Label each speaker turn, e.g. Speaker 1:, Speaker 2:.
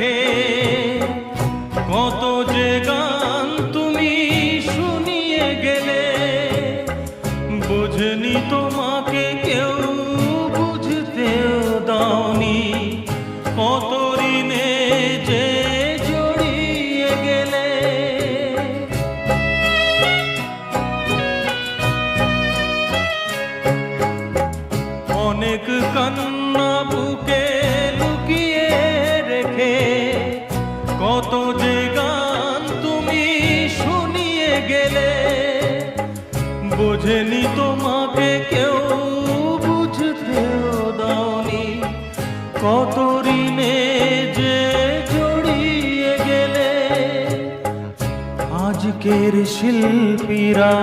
Speaker 1: রেখে কত যে গান তুমি শুনিয়ে গেলে, বুঝনি তোমাকে কেউ বুঝতেও দাওনি, কত ঋণে যে জড়িয়ে গেলে। অনেক কান্না বুকে লুকিয়ে রেখে কত যে গান তুমি শুনিয়ে গেলে, বোঝেনি তোমাকে কেউ বুঝতেও দাওনি, কত ঋণে যে জড়িয়ে গেলে। আজকের শিল্পীরা